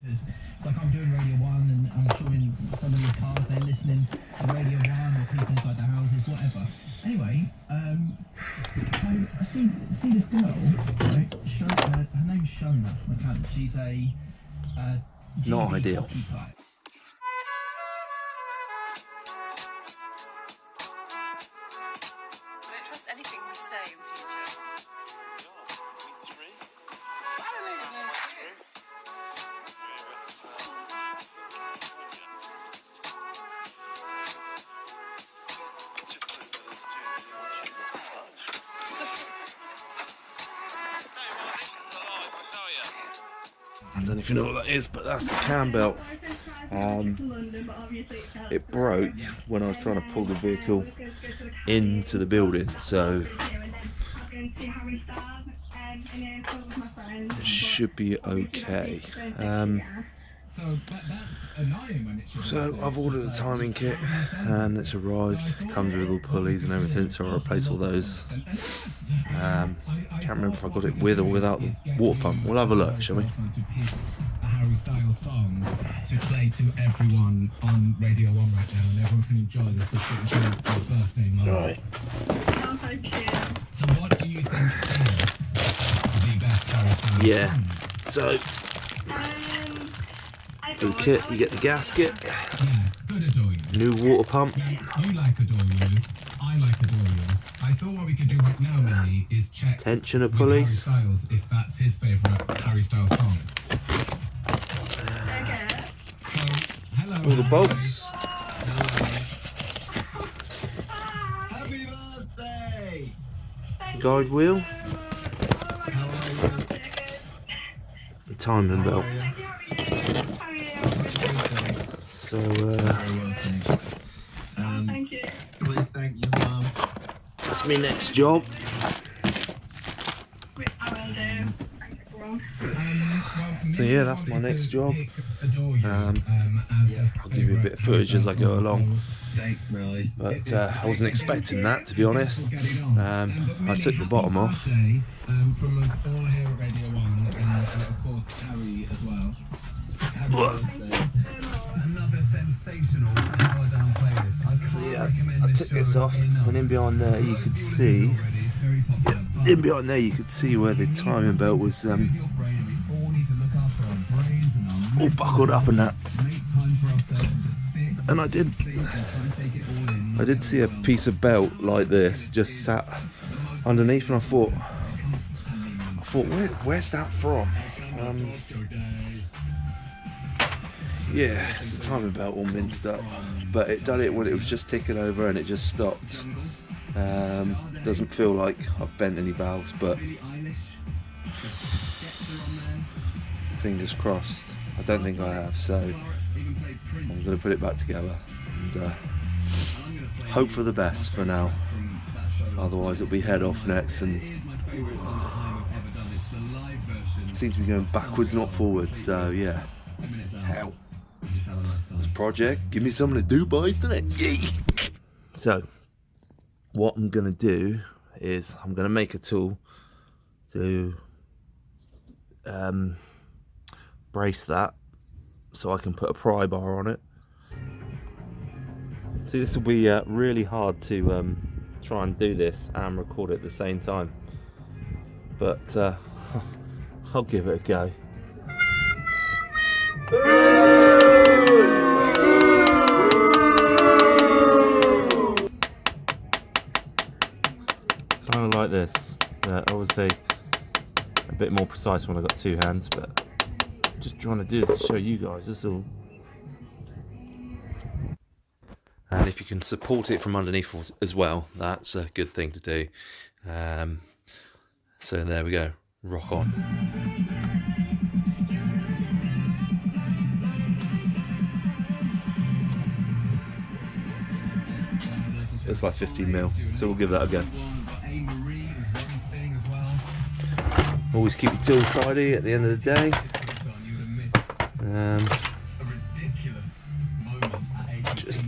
It's like I'm doing Radio 1 and I'm showing some of these cars, they're listening to Radio 1 or people inside the houses, whatever. Anyway, so I see this girl, right? Her name's Shona McCann. She's a not ideal. Hockey player. Don't trust anything we say in future. I don't know if you know what that is, but that's the cam belt. It broke when I was trying to pull the vehicle into the building, so it should be okay. So I've ordered a timing kit and it's arrived. It comes with all pulleys and everything, so I'll replace all those. Can't remember if I got it with or without the water pump. We'll have a look, shall we? A Harry Styles song to play to everyone on Radio 1 right now, and everyone can enjoy this as a birthday month. Right. So what do you think is the best Harry Styles Yeah. song? So the kit, you get the gasket, Yeah, good Adore You. new water pump. Now, you like Adore You, I like Adore You. I thought what we could do right now, Minnie, is check Tensioner with pulleys. Harry Styles if that's his favourite Harry Styles song. So, hello. All the bolts. Happy birthday! Guide wheel. How are you? The timing belt. Thanks. So Very well, thanks. Thank you. Please thank your mum. that's my next job. I will do. Thanks, everyone. So yeah, that's my next job. I'll give you a bit of footage as I go along. Thanks, Melly. But I wasn't expecting that, to be honest. I took the bottom off. From us all here at Radio 1, and of course Harry as well. Happy birthday. Another sensational power down playlist. I can't Yeah, recommend I this took this show off, enough. and in behind there you could see. It's very popular, but In behind there you could see where the timing belt was your brain, we all need to look after our brains and our all buckled up and that. make time for ourselves and just sit And I did and try and take it all in. I did see a piece of belt like this just sat underneath, and I thought where's that from? Yeah, it's the timing belt all minced up, but it done it when it was just ticking over and it just stopped. Doesn't feel like I've bent any valves, but fingers crossed. I don't think I have, so I'm going to put it back together and hope for the best for now. Otherwise it'll be head off next, and it seems to be going backwards not forwards, so yeah. Hell. This project, give me something to do, boys, doesn't it? Yay! So what I'm going to do is I'm going to make a tool to brace that so I can put a pry bar on it. See, this will be really hard to try and do this and record it at the same time, but I'll give it a go. Kind of like this. Obviously a bit more precise when I've got two hands, but just trying to do this to show you guys, that's all. And if you can support it from underneath as well, that's a good thing to do. So there we go, rock on. It's like 15mm, so we'll give that a go. Always keep your tools tidy at the end of the day. Just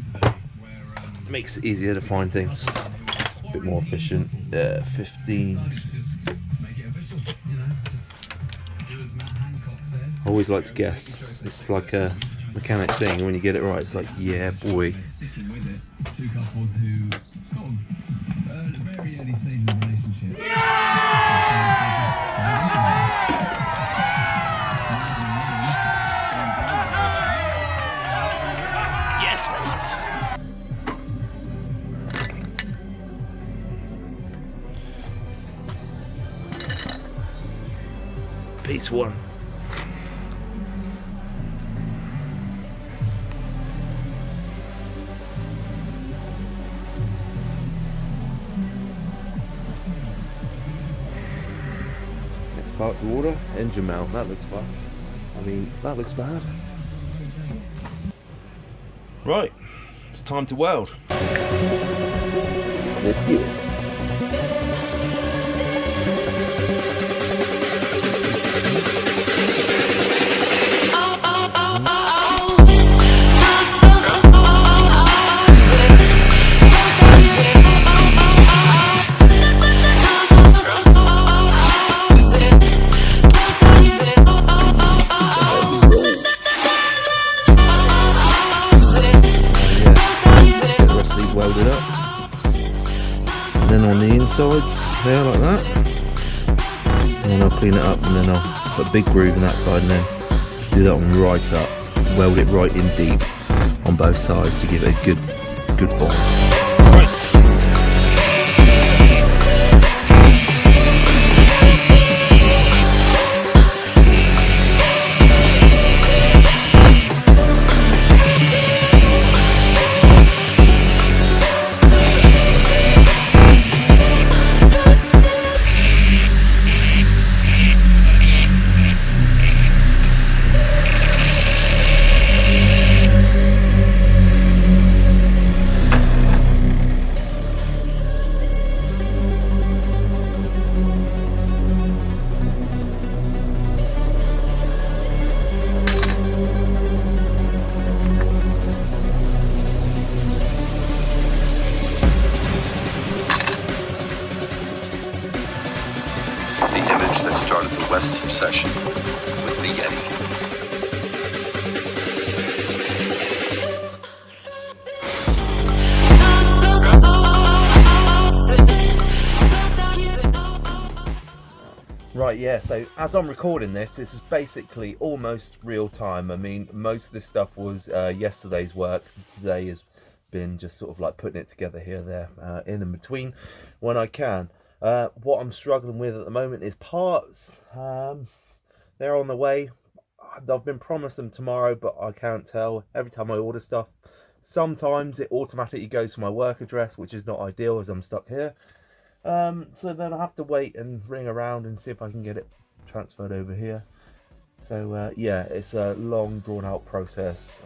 makes it easier to find things. A bit more efficient. 15. I always like to guess It's like a mechanic thing. When you get it right, it's like, yeah, boy. Sticking with it, two couples who sort of very early stages of relationship. Yes, mate. Piece one. Next part to order, engine mount. That looks fun. I mean, that looks bad. Right, it's time to weld. Let's get it. Welded up, and then on the insides there like that, and then I'll clean it up, and then I'll put a big groove in that side, and then do that one right up, weld it right in deep on both sides to give it a good bond. Right. That started the West's obsession with the Yeti. Right, yeah, so as I'm recording this is basically almost real time. I mean, most of this stuff was yesterday's work. Today has been just sort of like putting it together here, there, in and between when I can. What I'm struggling with at the moment is parts. They're on the way. I've been promised them tomorrow, but I can't tell. Every time I order stuff, sometimes it automatically goes to my work address, which is not ideal as I'm stuck here. So then I have to wait and ring around and see if I can get it transferred over here. So yeah, it's a long drawn out process.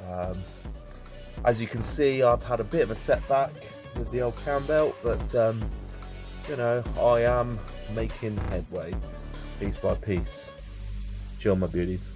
As you can see, I've had a bit of a setback with the old cam belt, but you know, I am making headway piece by piece. Chill, my beauties.